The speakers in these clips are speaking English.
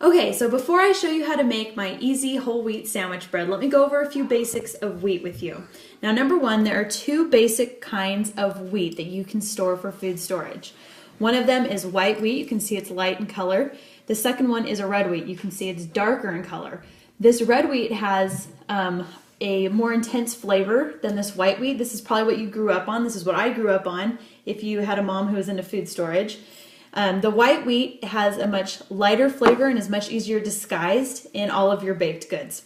Okay, so before I show you how to make my easy whole wheat sandwich bread, let me go over a few basics of wheat with you. Now, number one, there are two basic kinds of wheat that you can store for food storage. One of them is white wheat. You can see it's light in color. The second one is a red wheat. You can see it's darker in color. This red wheat has a more intense flavor than this white wheat. This is probably what you grew up on. This is what I grew up on if you had a mom who was into food storage. The white wheat has a much lighter flavor and is much easier disguised in all of your baked goods.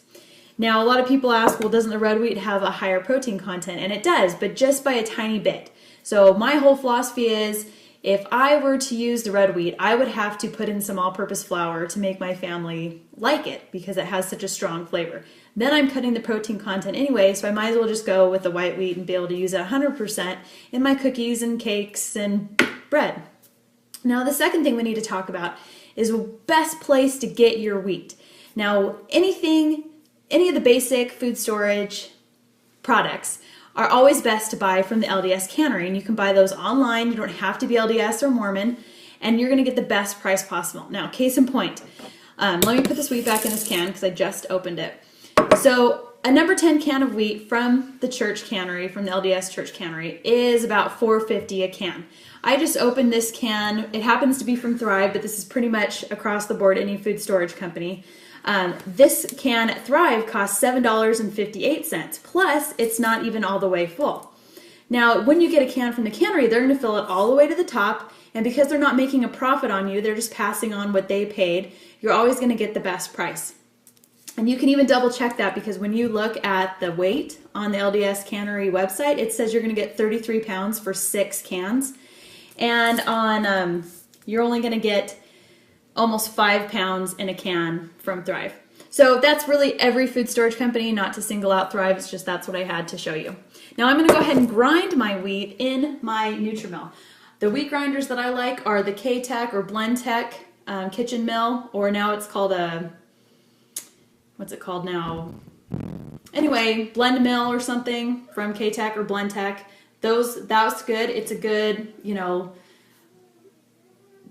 Now, a lot of people ask, well, doesn't the red wheat have a higher protein content? And it does, but just by a tiny bit. So my whole philosophy is, if I were to use the red wheat, I would have to put in some all-purpose flour to make my family like it because it has such a strong flavor. Then I'm cutting the protein content anyway, so I might as well just go with the white wheat and be able to use it 100% in my cookies and cakes and bread. Now, the second thing we need to talk about is the best place to get your wheat. Now, any of the basic food storage products are always best to buy from the LDS cannery, and you can buy those online. You don't have to be LDS or Mormon, and you're going to get the best price possible. Now, case in point, let me put this wheat back in this can because I just opened it. So a number 10 can of wheat from the church cannery, from the LDS church cannery, is about $4.50 a can. I just opened this can. It happens to be from Thrive, but this is pretty much across the board any food storage company. This can at Thrive costs $7.58, plus it's not even all the way full. Now, when you get a can from the cannery, they're going to fill it all the way to the top, and because they're not making a profit on you, they're just passing on what they paid, you're always going to get the best price. And you can even double check that because when you look at the weight on the LDS cannery website, it says you're going to get 33 pounds for 6 cans. And on you're only going to get almost 5 pounds in a can from Thrive. So that's really every food storage company, not to single out Thrive. It's just that's what I had to show you. Now I'm going to go ahead and grind my wheat in my Nutrimill. The wheat grinders that I like are the K-Tech or Blendtec kitchen mill, or now it's called a, what's it called now? Anyway, Blend Mill or something from K-Tech or Blendtec. That's good. It's a good,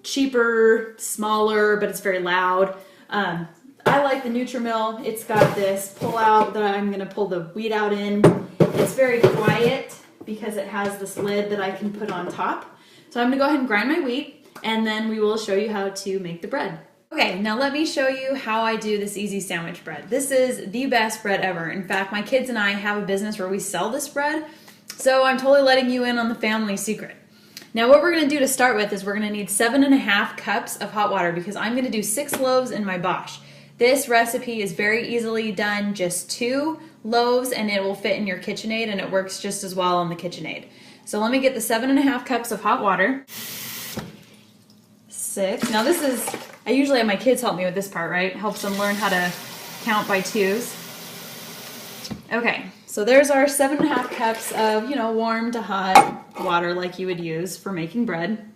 cheaper, smaller, but it's very loud. I like the Nutrimill. It's got this pull out that I'm going to pull the wheat out in. It's very quiet because it has this lid that I can put on top. So I'm going to go ahead and grind my wheat, and then we will show you how to make the bread. Okay, now let me show you how I do this easy sandwich bread. This is the best bread ever. In fact, my kids and I have a business where we sell this bread, so I'm totally letting you in on the family secret. Now what we're going to do to start with is we're going to need 7.5 cups of hot water because I'm going to do 6 loaves in my bosh. This recipe is very easily done, just 2 loaves, and it will fit in your KitchenAid, and it works just as well on the KitchenAid. So let me get the 7.5 cups of hot water. 6. Now this is, I usually have my kids help me with this part, right? Helps them learn how to count by 2s. Okay, so there's our 7.5 cups of, warm to hot water like you would use for making bread.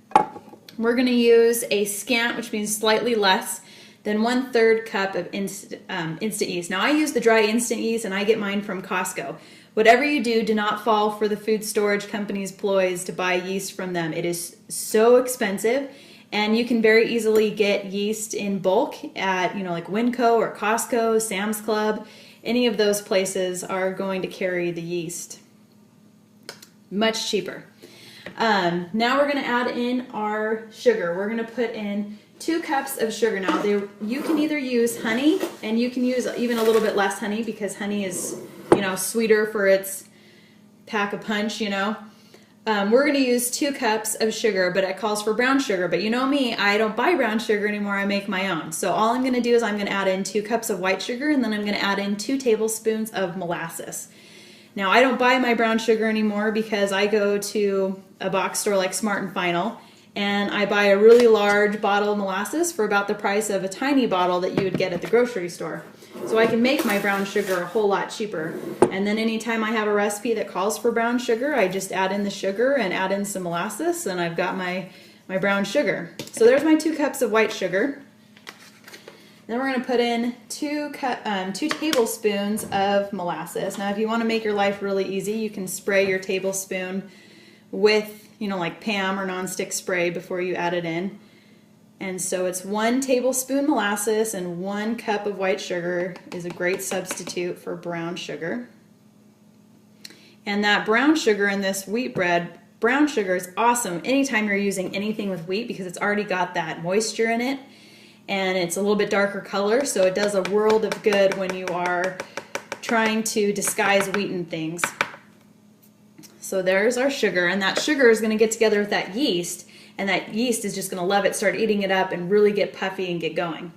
We're going to use a scant, which means slightly less than 1/3 cup of instant yeast. Now I use the dry instant yeast, and I get mine from Costco. Whatever you do not fall for the food storage company's ploys to buy yeast from them. It is so expensive, and you can very easily get yeast in bulk at, like Winco or Costco, Sam's Club. Any of those places are going to carry the yeast. Much cheaper. Now we're going to add in our sugar. We're going to put in 2 cups of sugar. Now you can either use honey, and you can use even a little bit less honey because honey is, sweeter for its pack a punch, We're going to use 2 cups of sugar, but it calls for brown sugar. But you know me, I don't buy brown sugar anymore. I make my own. So all I'm going to do is I'm going to add in 2 cups of white sugar, and then I'm going to add in 2 tablespoons of molasses. Now I don't buy my brown sugar anymore because I go to a box store like Smart & Final, and I buy a really large bottle of molasses for about the price of a tiny bottle that you would get at the grocery store. So I can make my brown sugar a whole lot cheaper. And then anytime I have a recipe that calls for brown sugar, I just add in the sugar and add in some molasses, and I've got my brown sugar. So there's my 2 cups of white sugar. Then we're going to put in 2 tablespoons of molasses. Now if you want to make your life really easy, you can spray your tablespoon with, like Pam or nonstick spray before you add it in. And so it's 1 tablespoon molasses and 1 cup of white sugar is a great substitute for brown sugar. And that brown sugar in this wheat bread, brown sugar is awesome anytime you're using anything with wheat because it's already got that moisture in it and it's a little bit darker color, so it does a world of good when you are trying to disguise wheat in things. So there's our sugar, and that sugar is going to get together with that yeast, and that yeast is just going to love it, start eating it up, and really get puffy and get going.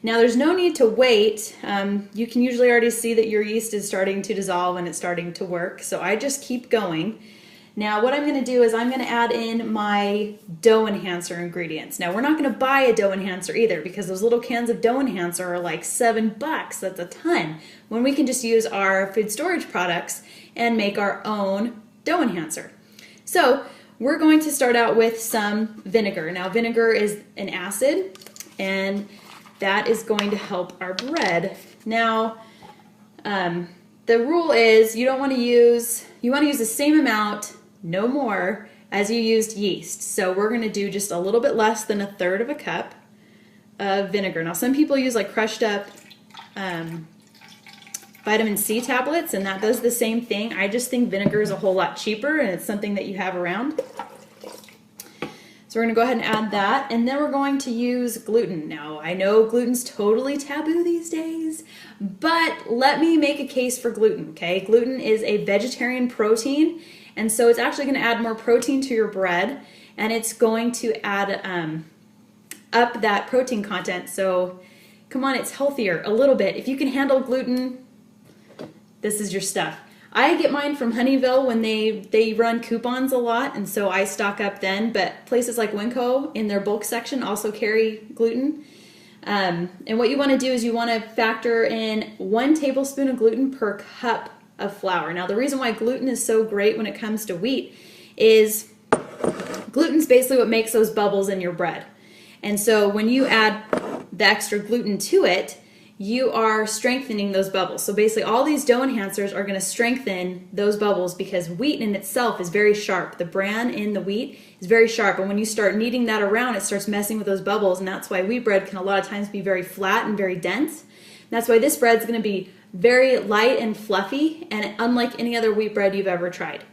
Now there's no need to wait. You can usually already see that your yeast is starting to dissolve and it's starting to work, so I just keep going. Now what I'm going to do is I'm going to add in my dough enhancer ingredients. Now we're not going to buy a dough enhancer either because those little cans of dough enhancer are like $7. That's a ton. When we can just use our food storage products and make our own dough enhancer. So we're going to start out with some vinegar. Now vinegar is an acid and that is going to help our bread. Now the rule is you want to use the same amount, no more, as you used yeast. So we're going to do just a little bit less than 1/3 of a cup of vinegar. Now some people use like crushed up vitamin C tablets, and that does the same thing. I just think vinegar is a whole lot cheaper and it's something that you have around. So we're going to go ahead and add that, and then we're going to use gluten. Now I know gluten's totally taboo these days, but let me make a case for gluten, okay? Gluten is a vegetarian protein, and so it's actually going to add more protein to your bread, and it's going to add up that protein content. So come on, it's healthier a little bit. If you can handle gluten, this is your stuff. I get mine from Honeyville when they run coupons a lot, and so I stock up then, but places like Winco in their bulk section also carry gluten. And what you want to do is you want to factor in 1 tablespoon of gluten per cup of flour. Now the reason why gluten is so great when it comes to wheat is gluten's basically what makes those bubbles in your bread. And so when you add the extra gluten to it, you are strengthening those bubbles. So basically all these dough enhancers are going to strengthen those bubbles because wheat in itself is very sharp. The bran in the wheat is very sharp, and when you start kneading that around, it starts messing with those bubbles, and that's why wheat bread can a lot of times be very flat and very dense. And that's why this bread's going to be very light and fluffy and unlike any other wheat bread you've ever tried.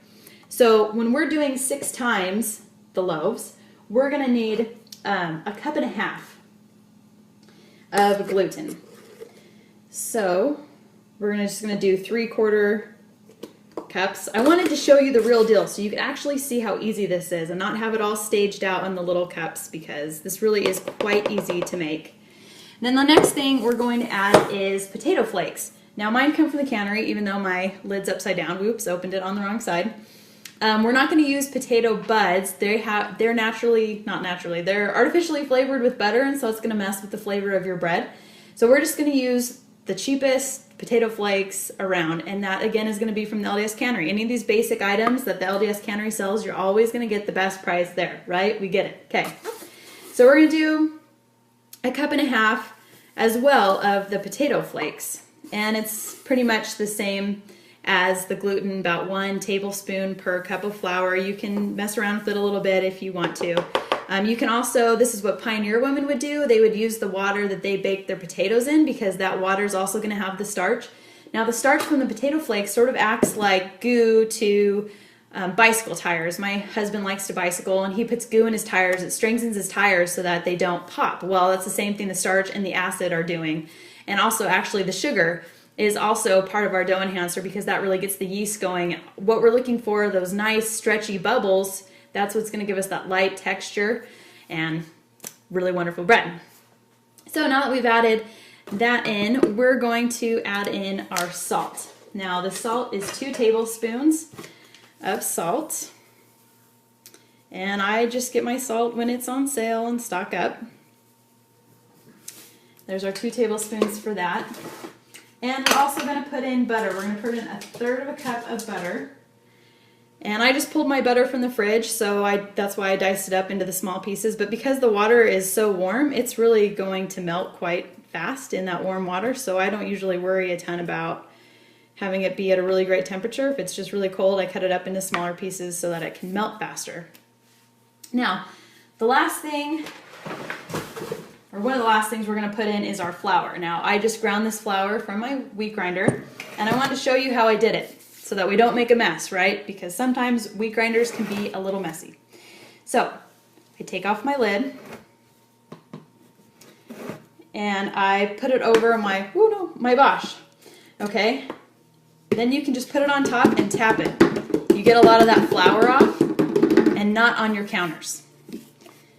So when we're doing 6 times the loaves, we're going to need 1.5 cups of gluten. So we're just going to do 3/4 cups. I wanted to show you the real deal so you can actually see how easy this is and not have it all staged out on the little cups, because this really is quite easy to make. And then the next thing we're going to add is potato flakes. Now mine come from the cannery, even though my lid's upside down. Whoops, opened it on the wrong side. We're not going to use potato buds. They're artificially flavored with butter, and so it's going to mess with the flavor of your bread. So we're just going to use the cheapest potato flakes around, and that again is going to be from the LDS Cannery. Any of these basic items that the LDS Cannery sells, you're always going to get the best price there, right? We get it. Okay. So we're going to do 1.5 cups as well of the potato flakes, and it's pretty much the same as the gluten, about 1 tablespoon per cup of flour. You can mess around with it a little bit if you want to. You can also, this is what pioneer women would do, they would use the water that they bake their potatoes in, because that water is also going to have the starch. Now the starch from the potato flakes sort of acts like goo to bicycle tires. My husband likes to bicycle and he puts goo in his tires. It strengthens his tires so that they don't pop. Well, that's the same thing the starch and the acid are doing. And also actually the sugar is also part of our dough enhancer because that really gets the yeast going. What we're looking for, those nice stretchy bubbles, that's what's going to give us that light texture and really wonderful bread. So now that we've added that in, we're going to add in our salt. Now the salt is 2 tablespoons of salt. And I just get my salt when it's on sale and stock up. There's our 2 tablespoons for that. And we're also going to put in butter. We're going to put in 1/3 cup of butter. And I just pulled my butter from the fridge, so that's why I diced it up into the small pieces. But because the water is so warm, it's really going to melt quite fast in that warm water, so I don't usually worry a ton about having it be at a really great temperature. If it's just really cold, I cut it up into smaller pieces so that it can melt faster. Now, the last thing or one of the last things we're going to put in is our flour. Now, I just ground this flour from my wheat grinder, and I wanted to show you how I did it so that we don't make a mess, right? Because sometimes wheat grinders can be a little messy. So, I take off my lid, and I put it over my Bosch, okay? Then you can just put it on top and tap it. You get a lot of that flour off and not on your counters.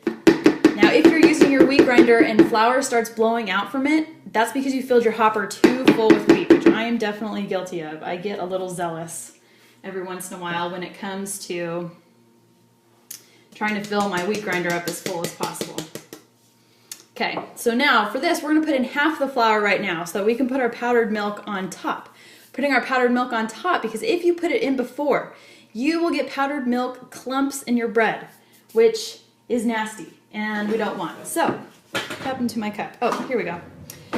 Now, if you're using your wheat grinder and flour starts blowing out from it, that's because you filled your hopper too full with wheat, which I am definitely guilty of. I get a little zealous every once in a while when it comes to trying to fill my wheat grinder up as full as possible. Okay, so now for this, we're going to put in half the flour right now so that we can put our powdered milk on top. Putting our powdered milk on top, because if you put it in before, you will get powdered milk clumps in your bread, which is nasty and we don't want. So, what happened to my cup? Oh, here we go.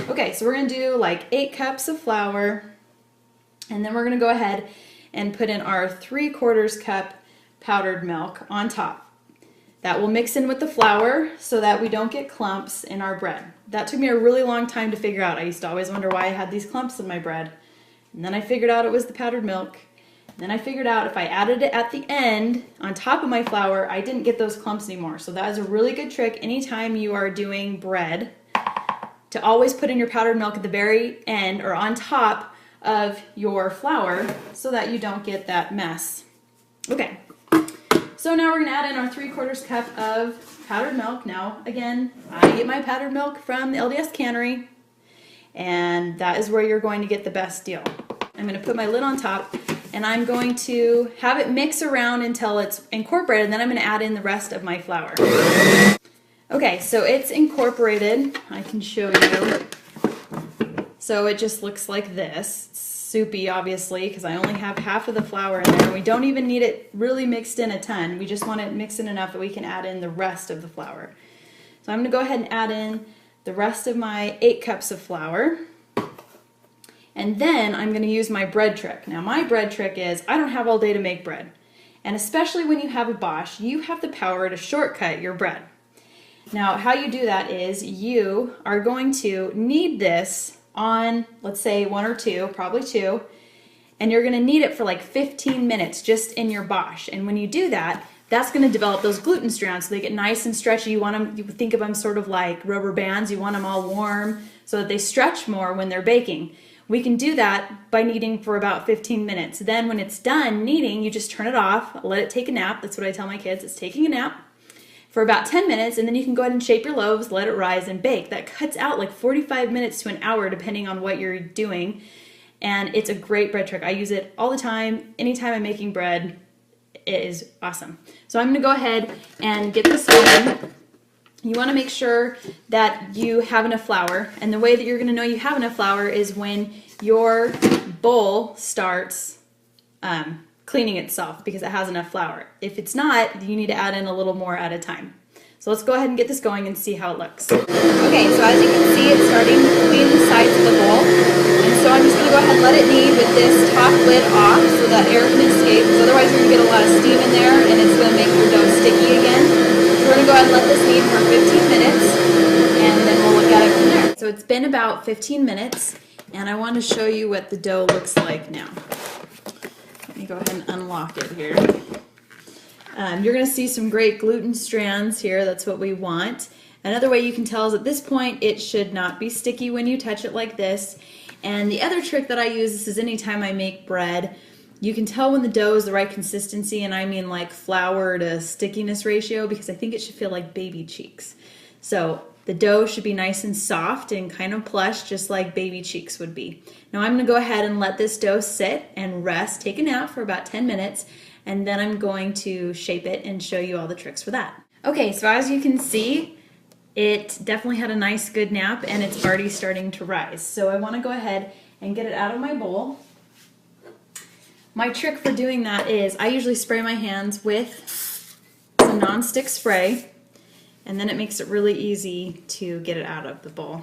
Okay, so we're going to do like 8 cups of flour, and then we're going to go ahead and put in our 3/4 cup powdered milk on top. That will mix in with the flour so that we don't get clumps in our bread. That took me a really long time to figure out. I used to always wonder why I had these clumps in my bread. And then I figured out it was the powdered milk. And then I figured out if I added it at the end on top of my flour, I didn't get those clumps anymore. So that is a really good trick anytime you are doing bread, to always put in your powdered milk at the very end or on top of your flour so that you don't get that mess. Okay. So now we're going to add in our 3/4 cup of powdered milk. Now, again, I get my powdered milk from the LDS cannery, and that is where you're going to get the best deal. I'm going to put my lid on top, and I'm going to have it mix around until it's incorporated, and then I'm going to add in the rest of my flour. Okay, so it's incorporated. I can show you. So it just looks like this. It's soupy, obviously, because I only have half of the flour in there. We don't even need it really mixed in a ton. We just want it mixed in enough that we can add in the rest of the flour. So I'm going to go ahead and add in the rest of my 8 cups of flour. And then I'm going to use my bread trick. Now, my bread trick is I don't have all day to make bread. And especially when you have a Bosch, you have the power to shortcut your bread. Now, how you do that is you are going to knead this on, let's say, 1 or 2, probably 2, and you're going to knead it for like 15 minutes just in your Bosch. And when you do that, that's going to develop those gluten strands so they get nice and stretchy. You want them, you think of them sort of like rubber bands. You want them all warm so that they stretch more when they're baking. We can do that by kneading for about 15 minutes. Then when it's done kneading, you just turn it off, let it take a nap. That's what I tell my kids, it's taking a nap for about 10 minutes, and then you can go ahead and shape your loaves, let it rise, and bake. That cuts out like 45 minutes to an hour depending on what you're doing, and it's a great bread trick. I use it all the time. Anytime I'm making bread, it is awesome. So I'm going to go ahead and get this going. You want to make sure that you have enough flour, and the way that you're going to know you have enough flour is when your bowl starts cleaning itself because it has enough flour. If it's not, you need to add in a little more at a time. So let's go ahead and get this going and see how it looks. Okay, so as you can see, it's starting to clean the sides of the bowl. And so I'm just going to go ahead and let it knead with this top lid off so that air can escape, because otherwise you're going to get a lot of steam in there and it's going to make your dough sticky again. So we're going to go ahead and let this knead for 15 minutes and then we'll look at it from there. So it's been about 15 minutes and I want to show you what the dough looks like now. Let me go ahead and unlock it here. You're going to see some great gluten strands here. That's what we want. Another way you can tell is at this point it should not be sticky when you touch it like this. And the other trick that I use, this is anytime I make bread, you can tell when the dough is the right consistency, and I mean like flour to stickiness ratio, because I think it should feel like baby cheeks. So the dough should be nice and soft and kind of plush, just like baby cheeks would be. Now I'm going to go ahead and let this dough sit and rest, take a nap for about 10 minutes, and then I'm going to shape it and show you all the tricks for that. Okay, so as you can see, it definitely had a nice good nap and it's already starting to rise. So I want to go ahead and get it out of my bowl. My trick for doing that is I usually spray my hands with some non-stick spray, and then it makes it really easy to get it out of the bowl.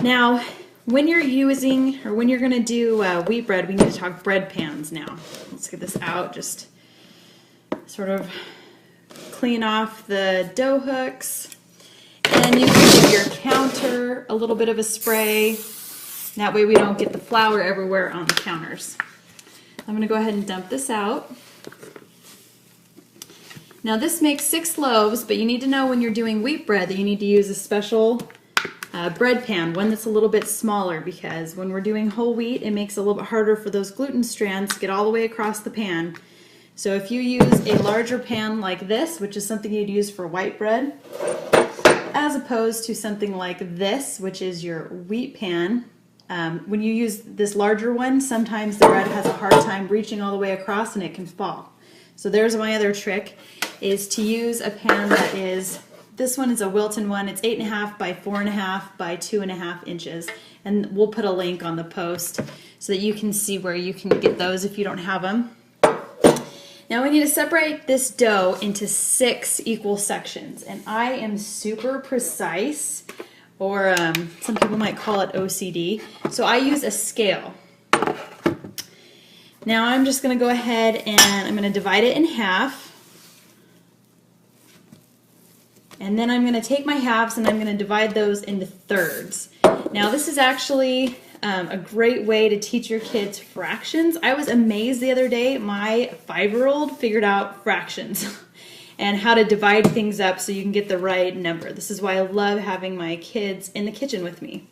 Now, when you're using, or when you're going to do wheat bread, we need to talk bread pans now. Let's get this out, just sort of clean off the dough hooks. And you can give your counter a little bit of a spray. That way we don't get the flour everywhere on the counters. I'm going to go ahead and dump this out. Now this makes 6 loaves, but you need to know when you're doing wheat bread that you need to use a special bread pan, one that's a little bit smaller, because when we're doing whole wheat, it makes it a little bit harder for those gluten strands to get all the way across the pan. So if you use a larger pan like this, which is something you'd use for white bread, as opposed to something like this, which is your wheat pan, when you use this larger one, sometimes the bread has a hard time reaching all the way across and it can fall. So there's my other trick, is to use a pan that is, this one is a Wilton one, it's 8.5 by 4.5 by 2.5 inches. And we'll put a link on the post so that you can see where you can get those if you don't have them. Now we need to separate this dough into 6 equal sections, and I am super precise, or some people might call it OCD, so I use a scale. Now I'm just going to go ahead and I'm going to divide it in half, and then I'm going to take my halves and I'm going to divide those into thirds. Now this is actually a great way to teach your kids fractions. I was amazed the other day, my 5-year-old figured out fractions and how to divide things up so you can get the right number. This is why I love having my kids in the kitchen with me.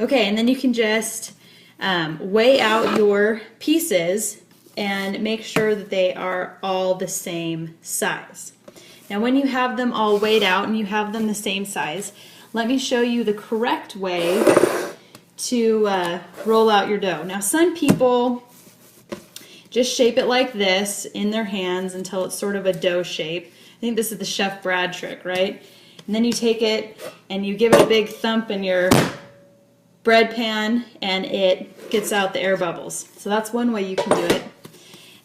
Okay, and then you can just weigh out your pieces and make sure that they are all the same size. Now when you have them all weighed out and you have them the same size, let me show you the correct way to roll out your dough. Now some people just shape it like this in their hands until it's sort of a dough shape. I think this is the Chef Brad trick, right? And then you take it and you give it a big thump in your bread pan and it gets out the air bubbles. So that's one way you can do it.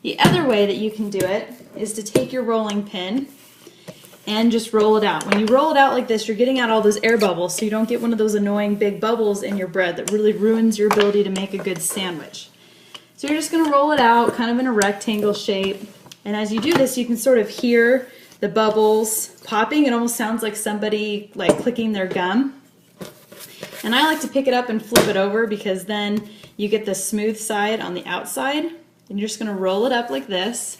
The other way that you can do it is to take your rolling pin and just roll it out. When you roll it out like this, you're getting out all those air bubbles so you don't get one of those annoying big bubbles in your bread that really ruins your ability to make a good sandwich. So you're just going to roll it out kind of in a rectangle shape, and as you do this you can sort of hear the bubbles popping. It almost sounds like somebody like clicking their gum. And I like to pick it up and flip it over because then you get the smooth side on the outside, and you're just going to roll it up like this.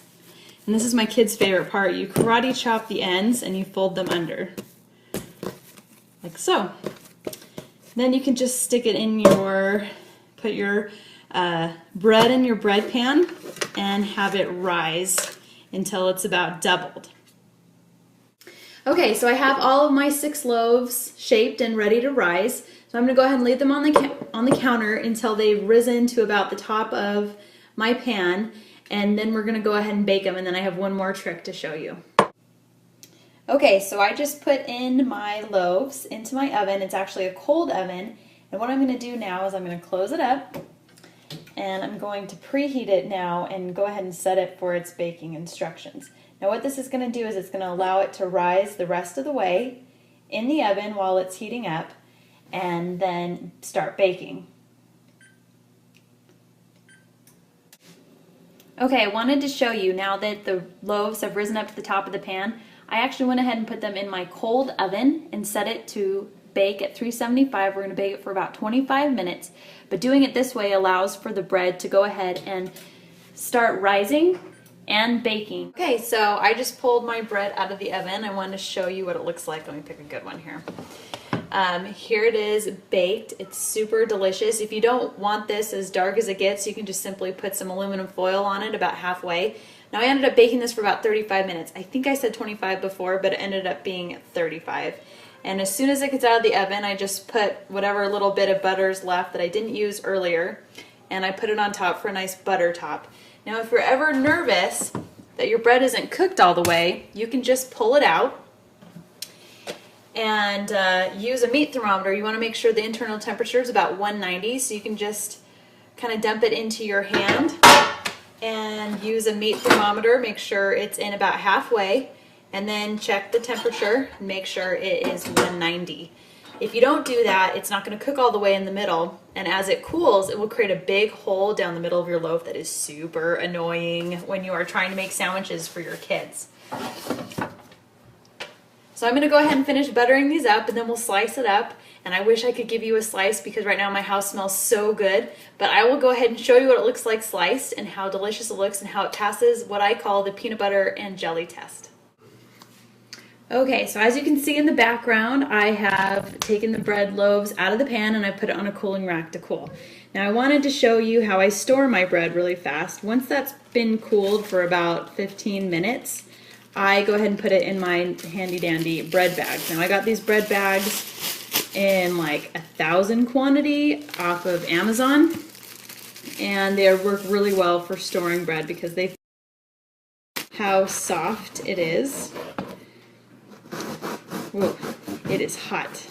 And this is my kid's favorite part. You karate chop the ends and you fold them under, like so. Then you can just stick it in your, put your bread in your bread pan and have it rise until it's about doubled. Okay, so I have all of my 6 loaves shaped and ready to rise. So I'm going to go ahead and leave them on the counter until they've risen to about the top of my pan. And then we're going to go ahead and bake them, and then I have one more trick to show you. Okay, so I just put in my loaves into my oven. It's actually a cold oven, and what I'm going to do now is I'm going to close it up, and I'm going to preheat it now and go ahead and set it for its baking instructions. Now what this is going to do is it's going to allow it to rise the rest of the way in the oven while it's heating up, and then start baking. Okay, I wanted to show you, now that the loaves have risen up to the top of the pan, I actually went ahead and put them in my cold oven and set it to bake at 375. We're going to bake it for about 25 minutes, but doing it this way allows for the bread to go ahead and start rising and baking. Okay, so I just pulled my bread out of the oven. I wanted to show you what it looks like. Let me pick a good one here. Here it is baked. It's super delicious. If you don't want this as dark as it gets, you can just simply put some aluminum foil on it about halfway. Now I ended up baking this for about 35 minutes. I think I said 25 before, but it ended up being 35. And as soon as it gets out of the oven, I just put whatever little bit of butter's left that I didn't use earlier, and I put it on top for a nice butter top. Now if you're ever nervous that your bread isn't cooked all the way, you can just pull it out and use a meat thermometer. You want to make sure the internal temperature is about 190, so you can just kind of dump it into your hand and use a meat thermometer. Make sure it's in about halfway, and then check the temperature and make sure it is 190. If you don't do that, it's not going to cook all the way in the middle, and as it cools, it will create a big hole down the middle of your loaf that is super annoying when you are trying to make sandwiches for your kids. So I'm gonna go ahead and finish buttering these up and then we'll slice it up. And I wish I could give you a slice because right now my house smells so good, but I will go ahead and show you what it looks like sliced and how delicious it looks and how it passes what I call the peanut butter and jelly test. Okay, so as you can see in the background, I have taken the bread loaves out of the pan and I put it on a cooling rack to cool. Now I wanted to show you how I store my bread really fast. Once that's been cooled for about 15 minutes, I go ahead and put it in my handy dandy bread bags. Now I got these bread bags in like 1,000 quantity off of Amazon, and they work really well for storing bread because they how soft it is. Whoa, it is hot,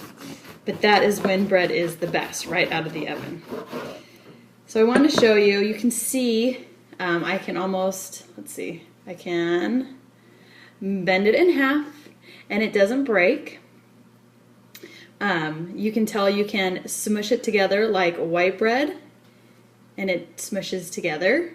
but that is when bread is the best, right out of the oven. So I want to show you, you can see, I can almost, let's see, I can bend it in half and it doesn't break. You can tell you can smush it together like white bread and it smushes together.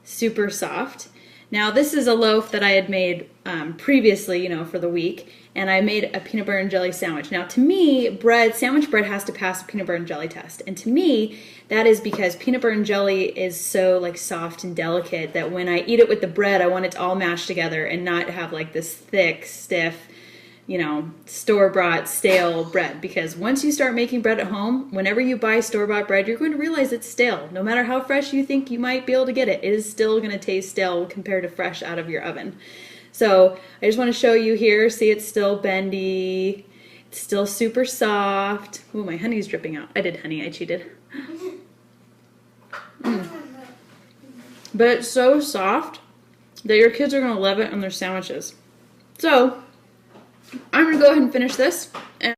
Super soft. Now this is a loaf that I had made previously, you know, for the week, and I made a peanut butter and jelly sandwich. Now to me, sandwich bread has to pass the peanut butter and jelly test, and to me that is because peanut butter and jelly is so like soft and delicate that when I eat it with the bread, I want it to all mash together and not have like this thick, stiff, you know, store-bought stale bread. Because once you start making bread at home, whenever you buy store-bought bread, you're going to realize it's stale. No matter how fresh you think you might be able to get it, it is still going to taste stale compared to fresh out of your oven. So I just want to show you here. See, it's still bendy. It's still super soft. Ooh, my honey's dripping out. I did honey, I cheated. But it's so soft that your kids are going to love it on their sandwiches. So I'm going to go ahead and finish this. And